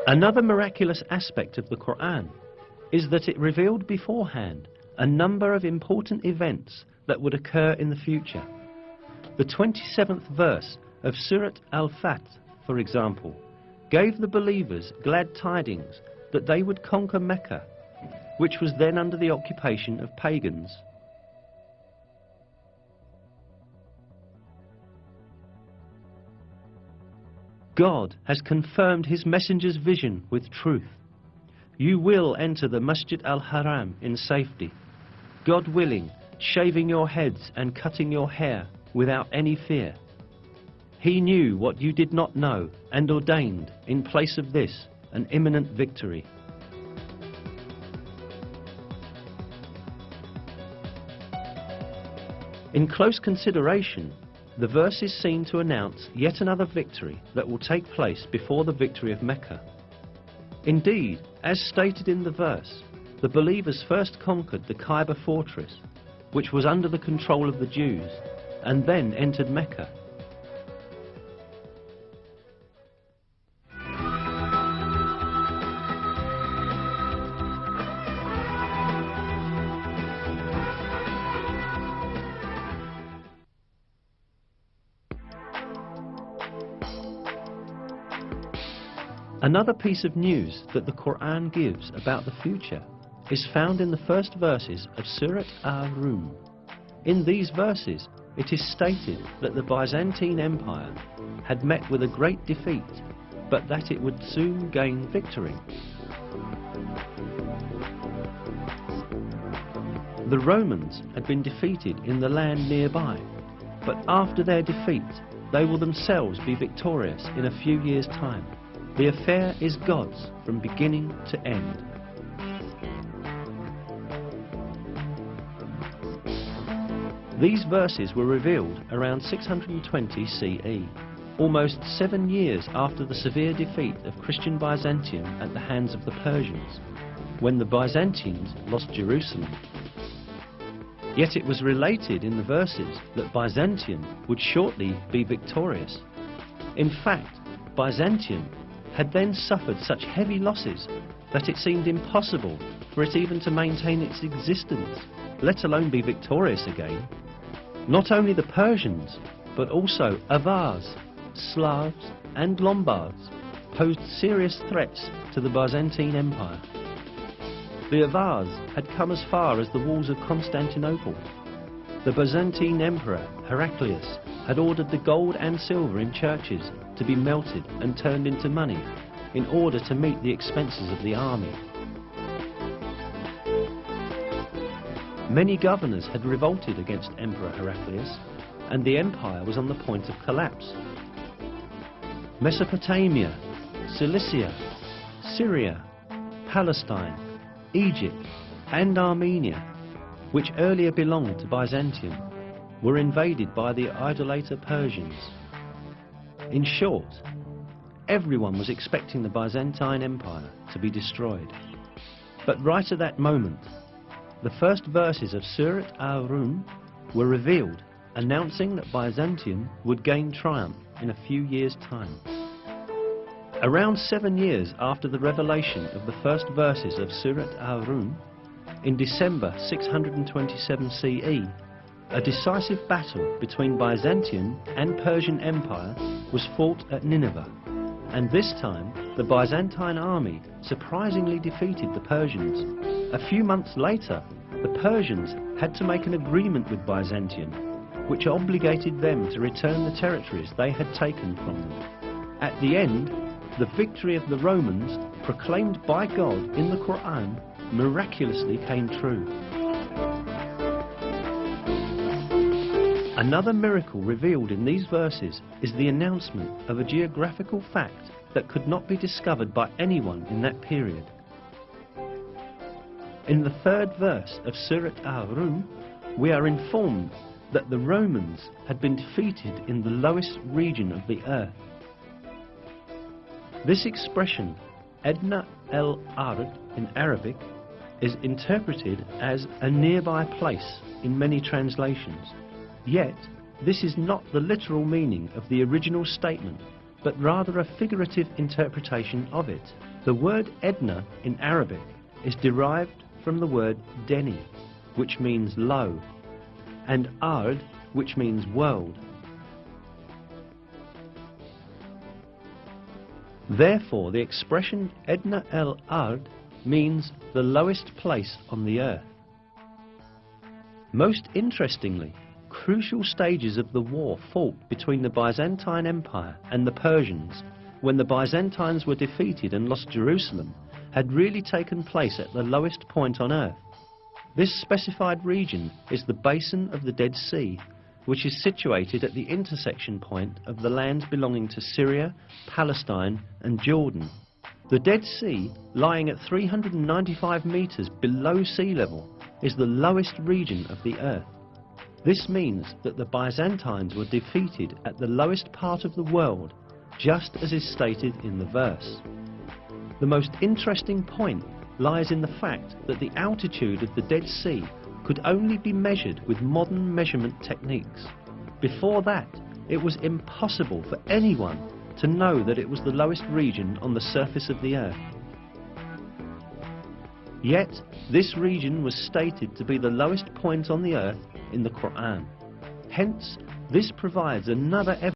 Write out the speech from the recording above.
Another miraculous aspect of the Quran is that it revealed beforehand a number of important events that would occur in the future. The 27th verse of Surat Al-Fath, for example, gave the believers glad tidings that they would conquer Mecca, which was then under the occupation of pagans. God has confirmed his messenger's vision with truth. You will enter the Masjid al-Haram in safety, God willing, shaving your heads and cutting your hair without any fear. He knew what you did not know and ordained, in place of this, an imminent victory. In close consideration, the verses seem to announce yet another victory that will take place before the victory of Mecca. Indeed, as stated in the verse, the believers first conquered the Kaaba fortress, which was under the control of the Jews, and then entered Mecca. Another piece of news that the Quran gives about the future is found in the first verses of Surat Ar-Rum. In these verses, it is stated that the Byzantine Empire had met with a great defeat, but that it would soon gain victory. The Romans had been defeated in the land nearby, but after their defeat, they will themselves be victorious in a few years' time. The affair is God's from beginning to end. These verses were revealed around 620 CE, almost 7 years after the severe defeat of Christian Byzantium at the hands of the Persians, when the Byzantines lost Jerusalem. Yet it was related in the verses that Byzantium would shortly be victorious. In fact, Byzantium had then suffered such heavy losses that it seemed impossible for it even to maintain its existence, let alone be victorious again. Not only the Persians, but also Avars, Slavs and Lombards posed serious threats to the Byzantine Empire. The Avars had come as far as the walls of Constantinople. The Byzantine Emperor Heraclius had ordered the gold and silver in churches to be melted and turned into money in order to meet the expenses of the army. Many governors had revolted against Emperor Heraclius, and the empire was on the point of collapse. Mesopotamia, Cilicia, Syria, Palestine, Egypt and Armenia, which earlier belonged to Byzantium, were invaded by the idolater Persians. In short, everyone was expecting the Byzantine Empire to be destroyed. But right at that moment, the first verses of Surat Ar-Rum were revealed, announcing that Byzantium would gain triumph in a few years' time. Around 7 years after the revelation of the first verses of Surat Ar-Rum, in December 627 CE, a decisive battle between Byzantium and Persian Empire was fought at Nineveh, and this time the Byzantine army surprisingly defeated the Persians. A few months later, the Persians had to make an agreement with Byzantium, which obligated them to return the territories they had taken from them. At the end, the victory of the Romans, proclaimed by God in the Quran, miraculously came true. Another miracle revealed in these verses is the announcement of a geographical fact that could not be discovered by anyone in that period. In the third verse of Surat Ar-Rum, we are informed that the Romans had been defeated in the lowest region of the earth. This expression, Adna el-Ard in Arabic, is interpreted as a nearby place in many translations. Yet, this is not the literal meaning of the original statement, but rather a figurative interpretation of it. The word Edna in Arabic is derived from the word Deni, which means low, and Ard, which means world. Therefore, the expression Edna el Ard means the lowest place on the earth. Most interestingly, crucial stages of the war fought between the Byzantine Empire and the Persians, when the Byzantines were defeated and lost Jerusalem, had really taken place at the lowest point on earth. This specified region is the basin of the Dead Sea, which is situated at the intersection point of the lands belonging to Syria, Palestine and Jordan. The Dead Sea, lying at 395 meters below sea level, is the lowest region of the earth. This means that the Byzantines were defeated at the lowest part of the world, just as is stated in the verse. The most interesting point lies in the fact that the altitude of the Dead Sea could only be measured with modern measurement techniques. Before that, it was impossible for anyone to know that it was the lowest region on the surface of the earth. Yet, this region was stated to be the lowest point on the earth in the Quran. Hence, this provides another evidence